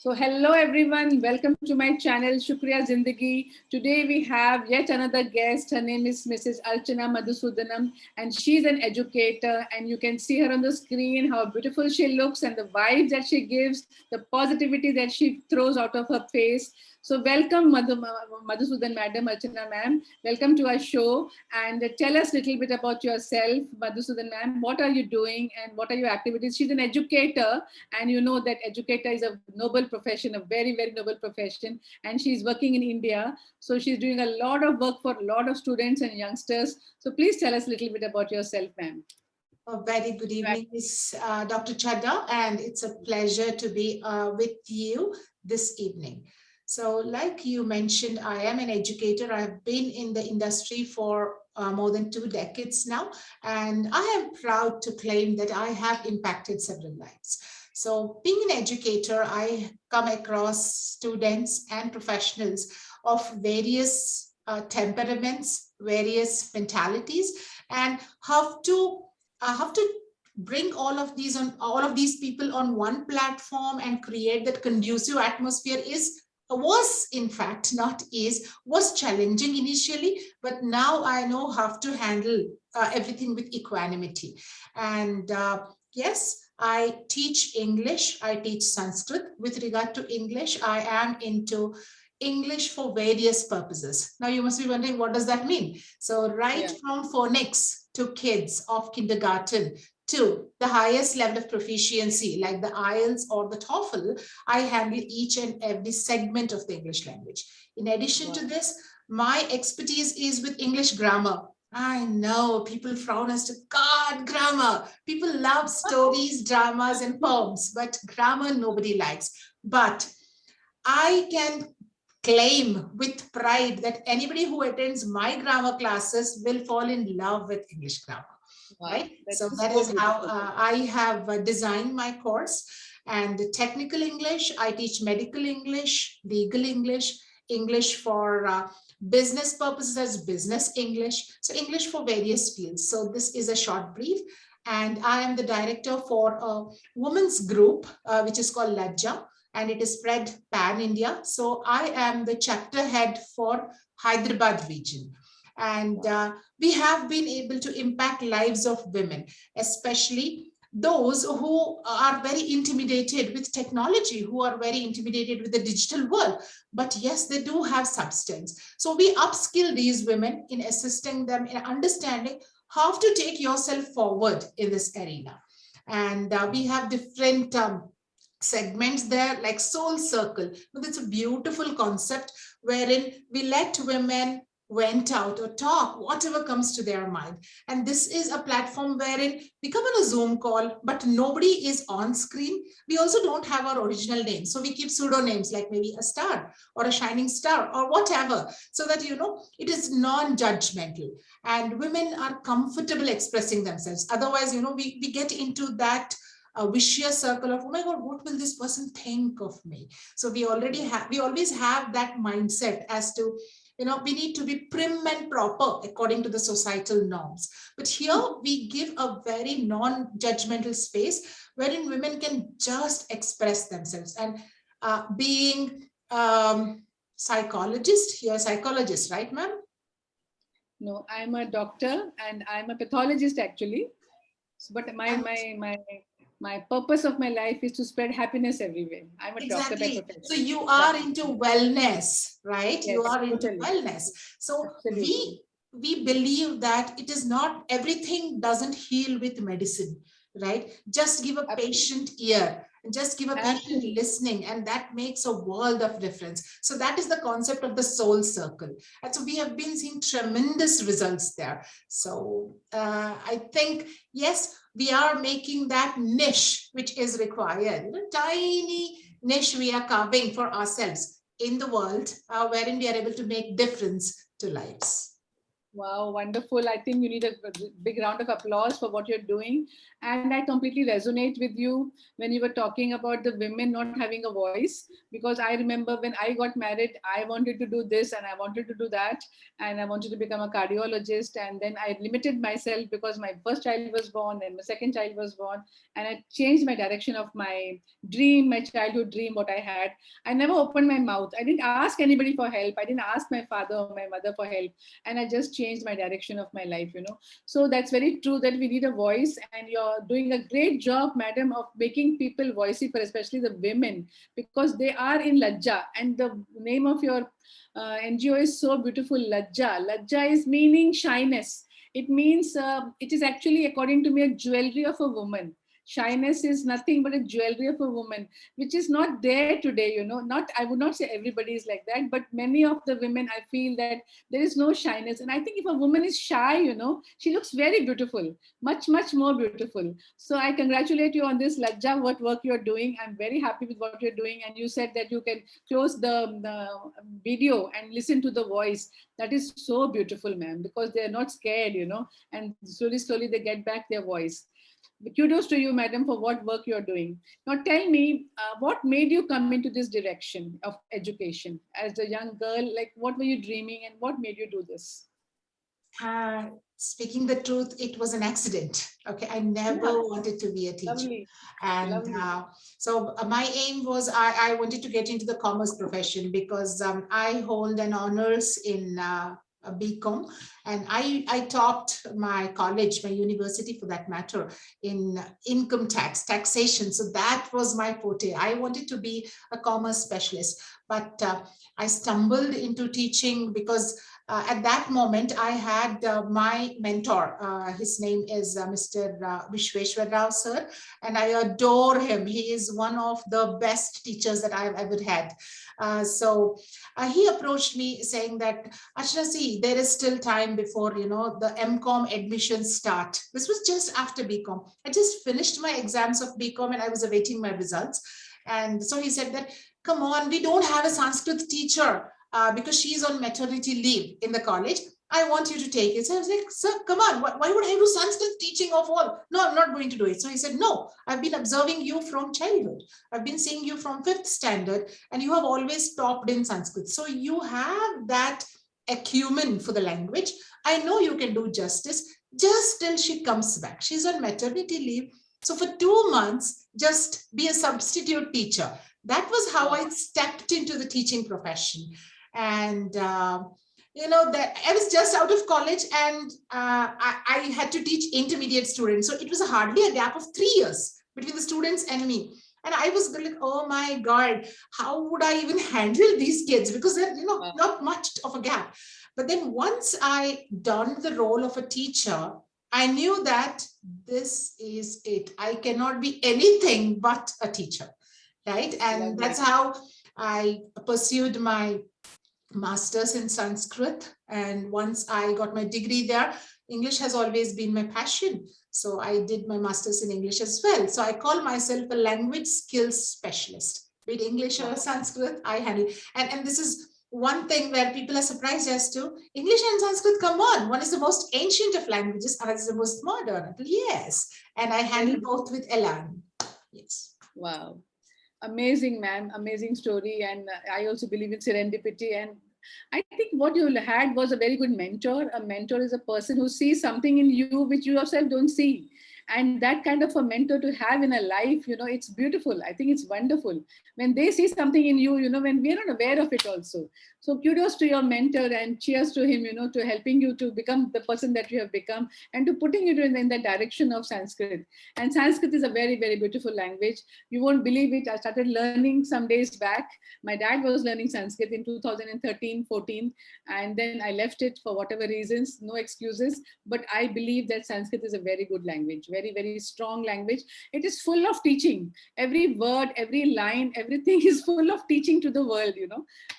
So hello everyone, welcome to my channel Shukriya Zindagi. Today we have yet another guest. Her name is Mrs. Archana Madhusudanam and she's an educator, and you can see her on the screen, how beautiful she looks and the vibes that she gives, the positivity that she throws out of her face. So welcome Madhusudan Madam, Archana ma'am. Welcome to our show, and tell us a little bit about yourself, Madhusudan ma'am. What are you doing and what are your activities? She's an educator, and you know that educator is a noble profession, a very, very noble profession, and she's working in India. So she's doing a lot of work for a lot of students and youngsters. So please tell us a little bit about yourself, ma'am. A very good evening, Dr. Chadda, and it's a pleasure to be with you this evening. So like you mentioned, I am an educator. I've been in the industry for more than 2 decades now, and I am proud to claim that I have impacted several lives. So being an educator, I come across students and professionals of various temperaments, various mentalities, and have to bring all of these people on one platform and create that conducive atmosphere was in fact not is was challenging initially, but now I know how to handle everything with equanimity. And yes, I teach English, I teach Sanskrit. With regard to English, I am into English for various purposes. Now you must be wondering, what does that mean? So right from phonics to kids of kindergarten to the highest level of proficiency like the IELTS or the TOEFL, I handle each and every segment of the English language. In addition to this, my expertise is with English grammar. I know people frown as to God, grammar. People love stories, dramas, and poems, but grammar nobody likes. But I can claim with pride that anybody who attends my grammar classes will fall in love with English grammar. Wow, right? So that is how I have designed my course. And technical English, I teach medical English, legal English, English for business purposes as business English. So English for various fields. So this is a short brief. And I am the director for a women's group, which is called Lajja, and it is spread pan-India. So I am the chapter head for Hyderabad region. And we have been able to impact lives of women, especially those who are very intimidated with technology, who are very intimidated with the digital world. But yes, they do have substance. So we upskill these women in assisting them in understanding how to take yourself forward in this arena. And we have different segments there, like soul circle. It's a beautiful concept wherein we let women vent out or talk whatever comes to their mind. And this is a platform wherein we come on a Zoom call, but nobody is on screen. We also don't have our original names, so we keep pseudonames like maybe a star or a shining star or whatever, so that it is non-judgmental and women are comfortable expressing themselves. Otherwise, we get into that a vicious circle of, oh my God, what will this person think of me? So we always have that mindset as to, we need to be prim and proper according to the societal norms. But here we give a very non-judgmental space wherein women can just express themselves. And being psychologist, you're a psychologist, right, ma'am? No, I'm a doctor and I'm a pathologist actually. But my purpose of my life is to spread happiness everywhere. I'm a doctor by profession. So you are into wellness, right? Yes, you are into wellness. So we believe that it is not, everything doesn't heal with medicine, right? Just give a patient ear and just give a patient listening, and that makes a world of difference. So that is the concept of the soul circle. And so we have been seeing tremendous results there. So I think, yes, we are making that niche which is required, tiny niche we are carving for ourselves in the world, wherein we are able to make difference to lives. Wow, wonderful. I think you need a big round of applause for what you're doing. And I completely resonate with you when you were talking about the women not having a voice. Because I remember when I got married, I wanted to do this and I wanted to do that. And I wanted to become a cardiologist. And then I limited myself because my first child was born, and my second child was born. And I changed my direction of my dream, my childhood dream, what I had. I never opened my mouth. I didn't ask anybody for help. I didn't ask my father or my mother for help. And I just changed my direction of my life. So that's very true that we need a voice, and you're doing a great job, madam, of making people voicey, for especially the women, because they are in lajja. And the name of your NGO is so beautiful, lajja. Lajja is meaning shyness. It means, it is actually, according to me, a jewelry of a woman. Shyness is nothing but a jewelry of a woman, which is not there today. Not, I would not say everybody is like that, but many of the women, I feel that there is no shyness. And I think if a woman is shy, she looks very beautiful, much, much more beautiful. So I congratulate you on this, Lajja, what work you're doing. I'm very happy with what you're doing. And you said that you can close the video and listen to the voice. That is so beautiful, ma'am, because they're not scared, and slowly, slowly they get back their voice. Kudos to you, madam, for what work you're doing. Now, tell me, what made you come into this direction of education as a young girl? Like, what were you dreaming, and what made you do this? Uh, Speaking the truth, it was an accident. Okay, I never Yeah, wanted to be a teacher. lovely, And lovely. my aim was I wanted to get into the commerce profession because I hold an honors in BCom, and I topped my college, my university for that matter, in income taxation. So that was my forte. I wanted to be a commerce specialist, but I stumbled into teaching because at that moment, I had my mentor. His name is Mr. Vishweshwar Rao, sir, and I adore him. He is one of the best teachers that I've ever had. So he approached me saying that, Archana, see, there is still time before, the MCom admissions start. This was just after BCom. I just finished my exams of BCom and I was awaiting my results. And so he said that, come on, we don't have a Sanskrit teacher because she's on maternity leave in the college. I want you to take it. So I was like, sir, come on, why would I do Sanskrit teaching of all? No, I'm not going to do it. So he said, no, I've been observing you from childhood. I've been seeing you from fifth standard, and you have always topped in Sanskrit. So you have that acumen for the language. I know you can do justice just till she comes back. She's on maternity leave. So for 2 months, just be a substitute teacher. That was how I stepped into the teaching profession. And that I was just out of college, and I had to teach intermediate students. So it was hardly a gap of 3 years between the students and me. And I was like, oh my God, how would I even handle these kids? Because they're, not much of a gap. But then once I donned the role of a teacher, I knew that this is it. I cannot be anything but a teacher, right? And that's how I pursued my master's in Sanskrit. And once I got my degree there, English has always been my passion. So I did my master's in English as well. So I call myself a language skills specialist. Be it English or Sanskrit, I handle. And this is one thing where people are surprised as to English and Sanskrit, come on, one is the most ancient of languages, and it's the most modern. Yes. And I handle both with elan. Yes. Wow. Amazing, ma'am. Amazing story. And I also believe in serendipity. And I think what you had was a very good mentor. A mentor is a person who sees something in you which you yourself don't see. And that kind of a mentor to have in a life, it's beautiful. I think it's wonderful. When they see something in you, when we're not aware of it also. So kudos to your mentor and cheers to him, to helping you to become the person that you have become, and to putting you in the direction of Sanskrit. And Sanskrit is a very, very beautiful language. You won't believe it. I started learning some days back. My dad was learning Sanskrit in 2013, 14, and then I left it for whatever reasons, no excuses. But I believe that Sanskrit is a very good language, very, very strong language. It is full of teaching. Every word, every line, everything is full of teaching to the world.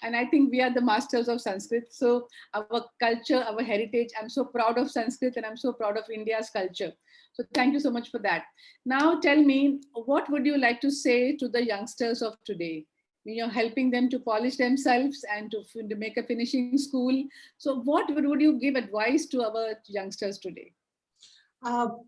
And I think we are the masters of Sanskrit. So our culture, our heritage, I'm so proud of Sanskrit, and I'm so proud of India's culture. So thank you so much for that. Now tell me, what would you like to say to the youngsters of today? You're helping them to polish themselves and to make a finishing school. So what would you give advice to our youngsters today?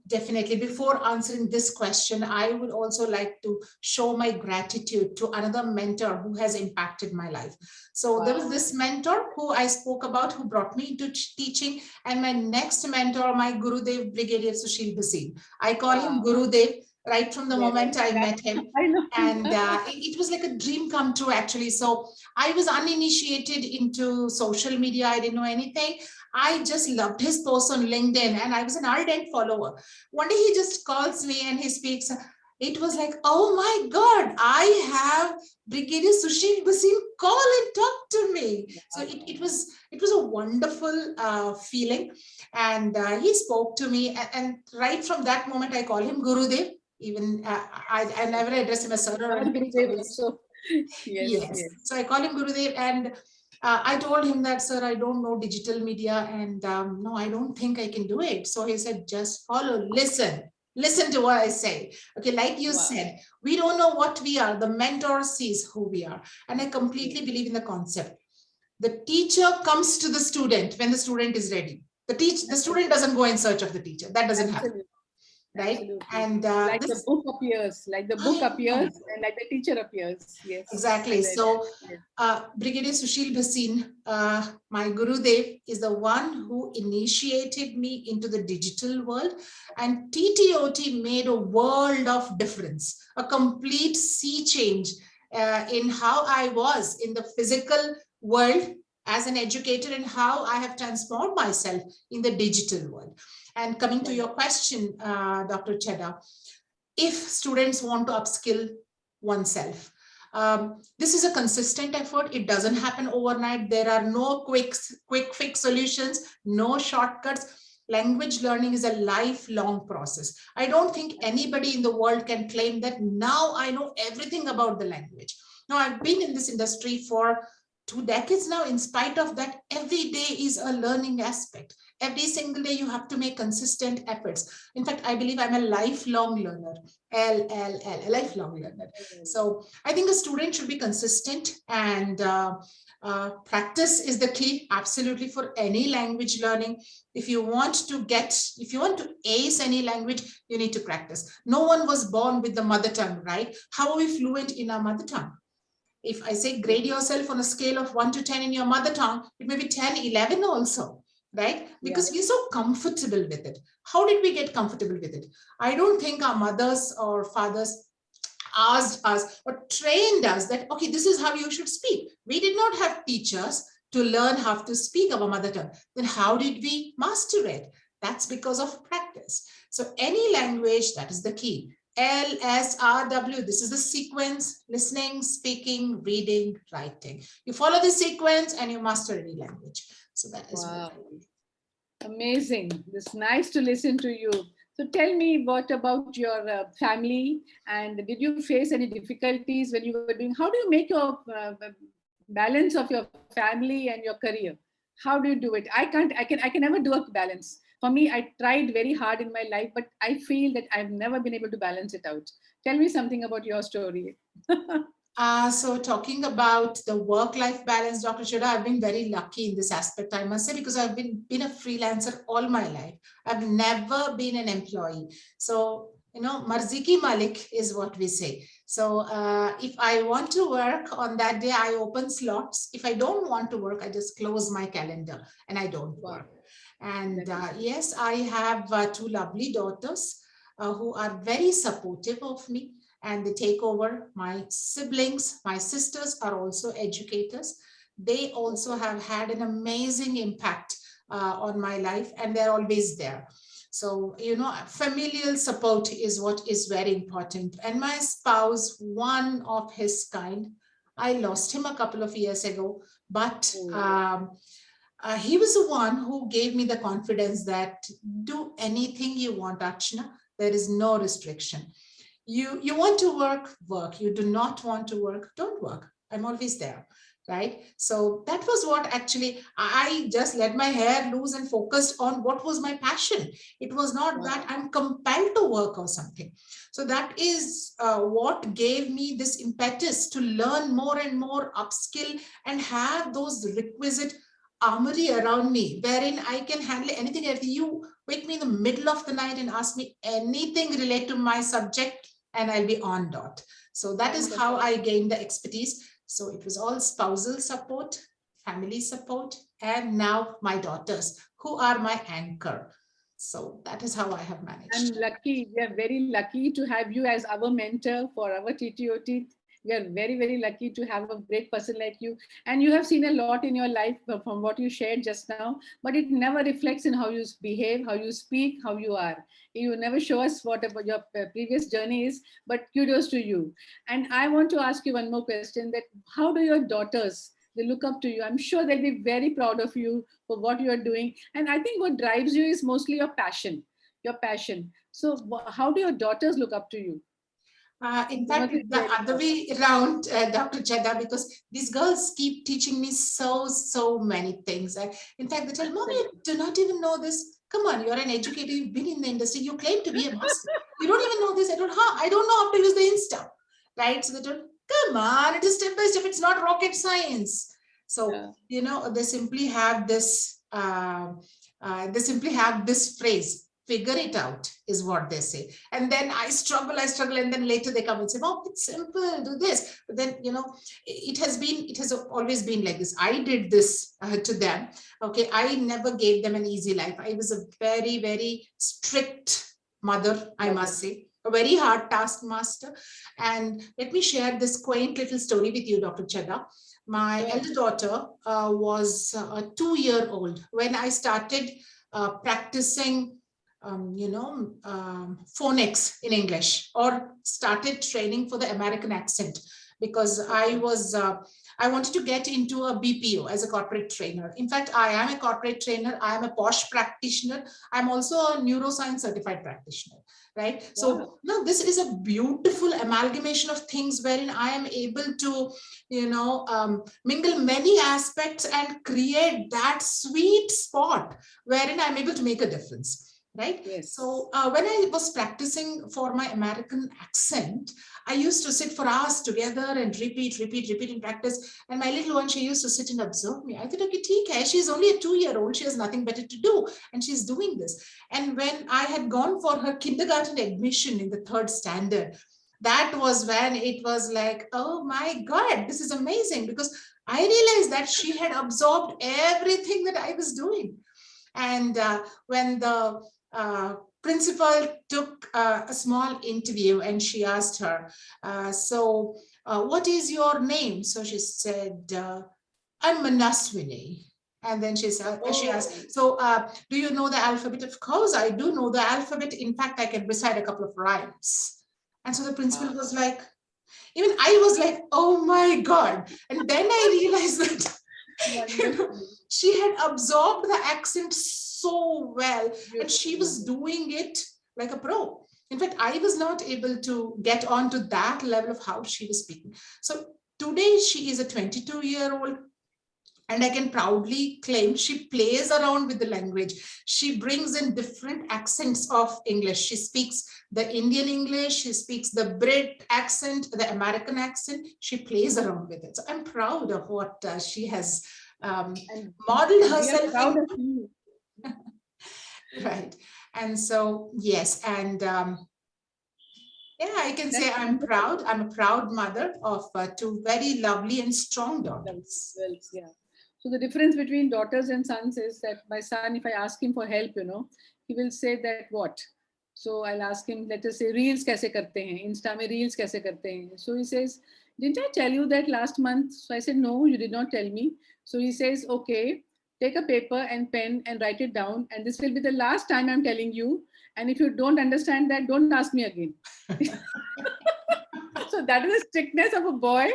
Definitely. Before answering this question, I would also like to show my gratitude to another mentor who has impacted my life. So there was this mentor who I spoke about, who brought me into teaching, and my next mentor, my Gurudev, Brigadier Sushil Bhasin. I call him Gurudev right from the moment I met him. I know. And it was like a dream come true, actually. So I was uninitiated into social media. I didn't know anything. I just loved his posts on LinkedIn, and I was an ardent follower. One day he just calls me and he speaks. It was like, oh my God, I have Brigadier Sushil Bhasin call and talk to me. So it was a wonderful feeling. And he spoke to me. And right from that moment, I call him Gurudev. Even I never address him as sir or anything. So, yes. So I call him Gurudev, and I told him that, sir, I don't know digital media, and no, I don't think I can do it. So he said, just follow, listen to what I say. Okay, like you said, we don't know what we are. The mentor sees who we are. And I completely believe in the concept. The teacher comes to the student when the student is ready. The student doesn't go in search of the teacher. That doesn't happen. Right? Absolutely. And like the book appears, and like the teacher appears. Yes. Exactly. So Brigadier Sushil Bhasin, my Gurudev, is the one who initiated me into the digital world, and TTOT made a world of difference, a complete sea change in how I was in the physical world as an educator and how I have transformed myself in the digital world. And coming to your question, Dr. Chadha, if students want to upskill oneself, this is a consistent effort. It doesn't happen overnight. There are no quick fix solutions, no shortcuts. Language learning is a lifelong process. I don't think anybody in the world can claim that now I know everything about the language. Now, I've been in this industry for 2 decades now. In spite of that, every day is a learning aspect. Every single day you have to make consistent efforts. In fact, I believe I'm a lifelong learner, a lifelong learner. So I think a student should be consistent, and practice is the key, absolutely, for any language learning. If you want to ace any language, you need to practice. No one was born with the mother tongue, right? How are we fluent in our mother tongue? If I say grade yourself on a scale of 1 to 10 in your mother tongue, it may be 10, 11 also, right? Because we're so comfortable with it. How did we get comfortable with it? I don't think our mothers or fathers asked us or trained us that, okay, this is how you should speak. We did not have teachers to learn how to speak our mother tongue. Then how did we master it? That's because of practice. So any language, that is the key. LSRW, this is the sequence: listening, speaking, reading, writing. You follow the sequence and you master any language. So that is amazing. It's nice to listen to you. So tell me, what about your family, and did you face any difficulties when you were doing, how do you make your balance of your family and your career? How do you do it? I can never do a balance. For me, I tried very hard in my life, but I feel that I've never been able to balance it out. Tell me something about your story. So talking about the work-life balance, Dr. Chadha, I've been very lucky in this aspect, I must say, because I've been a freelancer all my life. I've never been an employee. So, marzi ki malik is what we say. So if I want to work on that day, I open slots. If I don't want to work, I just close my calendar and I don't work. And yes, I have 2 lovely daughters who are very supportive of me, and they take over. My siblings, my sisters are also educators. They also have had an amazing impact on my life, and they're always there. So, familial support is what is very important. And my spouse, one of his kind, I lost him a couple of years ago, but he was the one who gave me the confidence that do anything you want, Archana. There is no restriction. You want to work. You do not want to work, don't work. I'm always there, right? So that was what actually, I just let my hair loose and focused on what was my passion. It was not that I'm compelled to work or something. So that is what gave me this impetus to learn more and more, upskill, and have those requisite armory around me, wherein I can handle anything. If you wake me in the middle of the night and ask me anything related to my subject, and I'll be on dot. So that is how I gained the expertise. So it was all spousal support, family support, and now my daughters, who are my anchor. So that is how I have managed. I'm lucky. We are very lucky to have you as our mentor for our TTOT. We are very, very lucky to have a great person like you. And you have seen a lot in your life from what you shared just now, but it never reflects in how you behave, how you speak, how you are. You never show us what about your previous journey is, but kudos to you. And I want to ask you one more question, that how do your daughters, they look up to you? I'm sure they'll be very proud of you for what you are doing. And I think what drives you is mostly your passion, your passion. So how do your daughters look up to you? In fact, it's the other way around, Dr. Chadda, because these girls keep teaching me so many things. In fact, they tell, Mom, you do not even know this. Come on, you're an educator. You've been in the industry. You claim to be a master. You don't even know this. I don't know how to use the Insta. Right? So they told, come on, it is step by step. It's not rocket science. So, they simply have this, phrase, figure it out, is what they say. And then I struggle, and then later they come and say, oh, it's simple, do this. But then, it has always been like this. I did this to them. Okay. I never gave them an easy life. I was a very, very strict mother, I must say. A very hard taskmaster. And let me share this quaint little story with you, Dr. Chadda. My elder daughter was 2-year-old when I started practicing phonics in English, or started training for the American accent, because I wanted to get into a BPO as a corporate trainer. In fact, I am a corporate trainer. I am a posh practitioner. I'm also a neuroscience certified practitioner, right? Wow. So now this is a beautiful amalgamation of things wherein I am able to, mingle many aspects and create that sweet spot wherein I'm able to make a difference. Right. Yes. So when I was practicing for my American accent, I used to sit for hours together and repeat in practice. And my little one, she used to sit and observe me. I thought, okay, TK, she's only a 2-year-old. She has nothing better to do. And she's doing this. And when I had gone for her kindergarten admission in the 3rd standard, that was when it was like, oh my God, this is amazing. Because I realized that she had absorbed everything that I was doing. And when the principal took a small interview, and she asked her, what is your name? So she said, I'm Manaswini. And then she asked, so do you know the alphabet? Of course, I do know the alphabet. In fact, I can recite a couple of rhymes. And so the principal was like, even I was like, oh my God. And then I realized that she had absorbed the accent so well, and she was doing it like a pro. In fact, I was not able to get on to that level of how she was speaking. So today she is a 22-year-old, and I can proudly claim she plays around with the language. She brings in different accents of English. She speaks the Indian English, she speaks the Brit accent, the American accent. She plays around with it. So I'm proud of what she has modeled herself. Proud of you. Right. And so, yes. And I can say I'm proud. I'm a proud mother of 2 very lovely and strong daughters. Yeah. So the difference between daughters and sons is that my son, if I ask him for help, he will say that what? So I'll ask him, let us say, reels kaise karte hain? Insta mein reels kaise karte hain? So he says, didn't I tell you that last month? So I said, no, you did not tell me. So he says, okay, take a paper and pen and write it down. And this will be the last time I'm telling you. And if you don't understand that, don't ask me again. So that is the strictness of a boy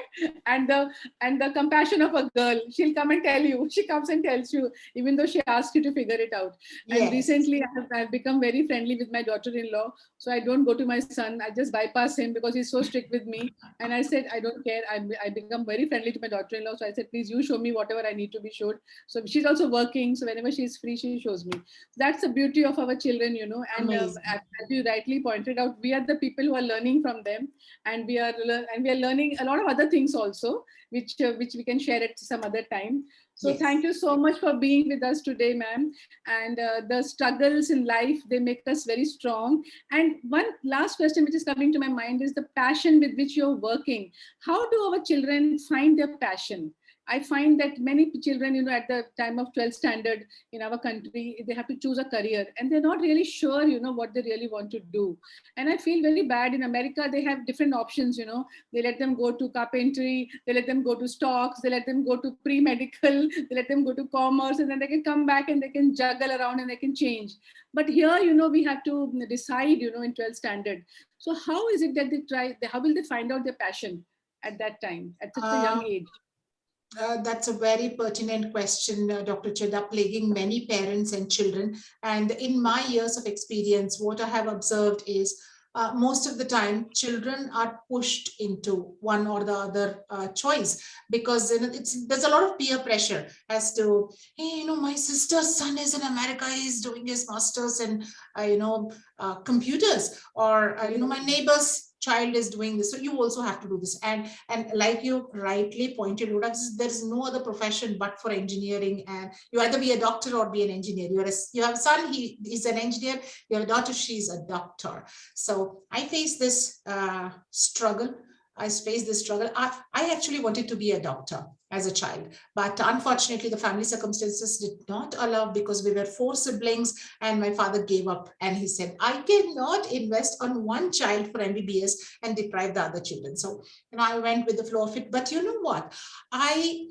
and the compassion of a girl. She'll come and tell you. She comes and tells you, even though she asks you to figure it out. Yes. And recently, I've become very friendly with my daughter-in-law. So I don't go to my son. I just bypass him because he's so strict with me. And I said, I don't care. I become very friendly to my daughter-in-law. So I said, please, you show me whatever I need to be showed. So she's also working. So whenever she's free, she shows me. That's the beauty of our children, And as you rightly pointed out, we are the people who are learning from them, and we are and we are learning a lot of other things also, which we can share at some other time. So Yes. thank you so much for being with us today, ma'am. And the struggles in life, they make us very strong. And one last question which is coming to my mind is the passion with which you're working. How do our children find their passion? I find that many children, at the time of 12th standard in our country, they have to choose a career and they're not really sure, what they really want to do. And I feel very bad. In America, they have different options, they let them go to carpentry, they let them go to stocks, they let them go to pre-medical, they let them go to commerce, and then they can come back and they can juggle around and they can change. But here, we have to decide, in 12th standard. So how is it that how will they find out their passion at that time, at such a young Uh, age? That's a very pertinent question, Dr. Cheda, plaguing many parents and children. And in my years of experience, what I have observed is most of the time children are pushed into one or the other choice, because there's a lot of peer pressure as to, hey, my sister's son is in America, he's doing his master's in computers, or my neighbor's child is doing this, so you also have to do this. And like you rightly pointed out, there's no other profession but for engineering, and you either be a doctor or be an engineer. You have a son, he is an engineer. You have a daughter, she's a doctor. So I face this struggle. I actually wanted to be a doctor as a child, but unfortunately the family circumstances did not allow, because we were 4 siblings and my father gave up and he said, I cannot invest on one child for MBBS and deprive the other children. So I went with the flow of it. But you know what, I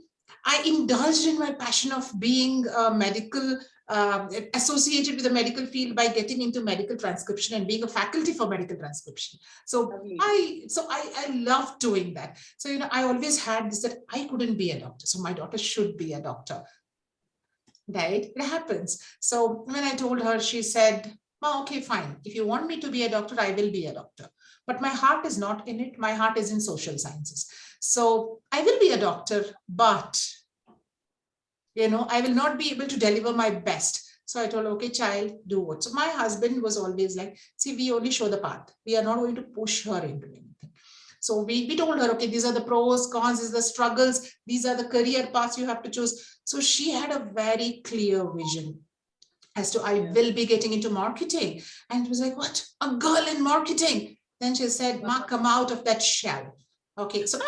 indulged in my passion of being a medical associated with the medical field by getting into medical transcription and being a faculty for medical transcription. So I love doing that. So I always had this, that I couldn't be a doctor, so my daughter should be a doctor. Right? It happens. So when I told her, she said, oh, okay, fine. If you want me to be a doctor, I will be a doctor. But my heart is not in it. My heart is in social sciences. So I will be a doctor, but I will not be able to deliver my best. So I told, okay, child, do what. So my husband was always like, see, we only show the path. We are not going to push her into anything. So we told her, okay, these are the pros, cons, these are the struggles, these are the career paths you have to choose. So she had a very clear vision as to, I will be getting into marketing. And it was like, what? A girl in marketing? Then she said, Ma, come out of that shell. Okay, so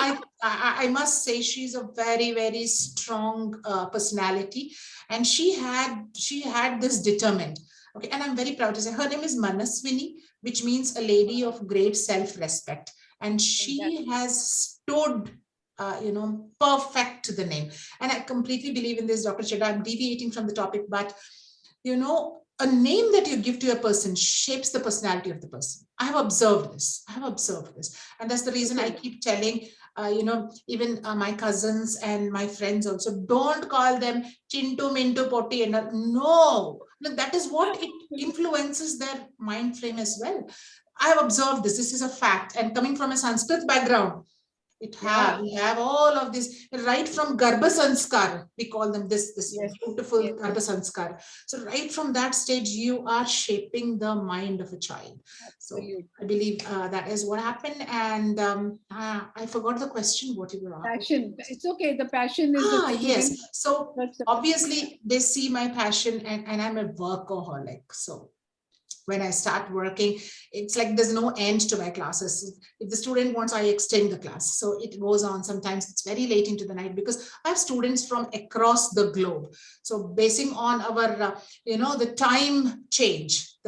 I must say she's a very, very strong personality, and she had this determined. Okay, and I'm very proud to say her name is Manaswini, which means a lady of great self-respect, and she has stood perfect to the name. And I completely believe in this, Dr. Cheda. I'm deviating from the topic, but a name that you give to a person shapes the personality of the person. I have observed this. And that's the reason I keep telling, even my cousins and my friends also, don't call them Chintu, Mintu, Potti. No, that is what it influences their mind frame as well. I have observed this. This is a fact. And coming from a Sanskrit background, we have all of this right from Garbha Sanskar. We call them this beautiful Garbha Sanskar. So right from that stage, you are shaping the mind of a child. Absolutely. So I believe that is what happened. And I forgot the question. What you were asking? Passion. It's okay. The passion is the yes. So obviously they see my passion, and I'm a workaholic. So when I start working, it's like there's no end to my classes. If the student wants, I extend the class. So it goes on. Sometimes it's very late into the night, because I have students from across the globe. So basing on our, the time change,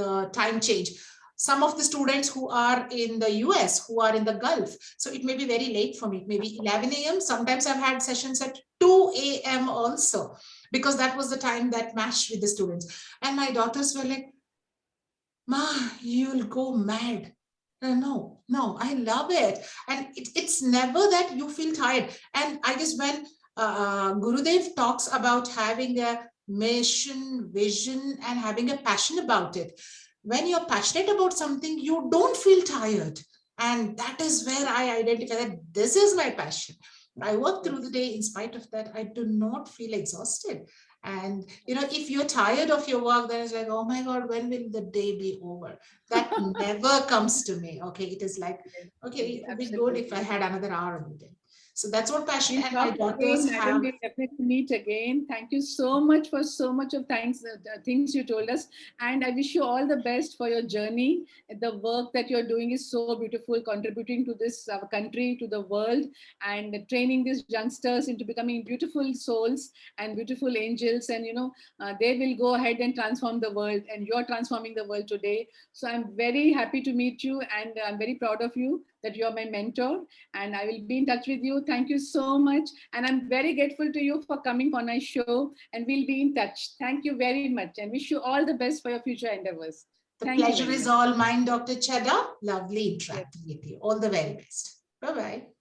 some of the students who are in the US, who are in the Gulf. So it may be very late for me, maybe 11 a.m. Sometimes I've had sessions at 2 a.m. also, because that was the time that matched with the students. And my daughters were like, Ma, you'll go mad. No, I love it. And it's never that you feel tired. And I guess when Gurudev talks about having a mission, vision, and having a passion about it, when you're passionate about something, you don't feel tired. And that is where I identify that this is my passion. I work through the day. In spite of that, I do not feel exhausted. And, if you're tired of your work, then it's like, oh my God, when will the day be over? That never comes to me. Okay. It is like, okay, Yes, it would be good if I absolutely. had another hour in the day. So that's what passion, We'll and my talk again, daughters madam. have. We'll definitely meet again. Thank you so much for so much of things you told us. And I wish you all the best for your journey. The work that you're doing is so beautiful, contributing to this country, to the world, and training these youngsters into becoming beautiful souls and beautiful angels. And, they will go ahead and transform the world. And you're transforming the world today. So I'm very happy to meet you. And I'm very proud of you that you're my mentor, and I will be in touch with you. Thank you so much. And I'm very grateful to you for coming on my show, and we'll be in touch. Thank you very much and wish you all the best for your future endeavors. The Thank you pleasure very is much. all mine, Dr. Chadha. Lovely Yes. interacting with you. All the very best. Bye-bye.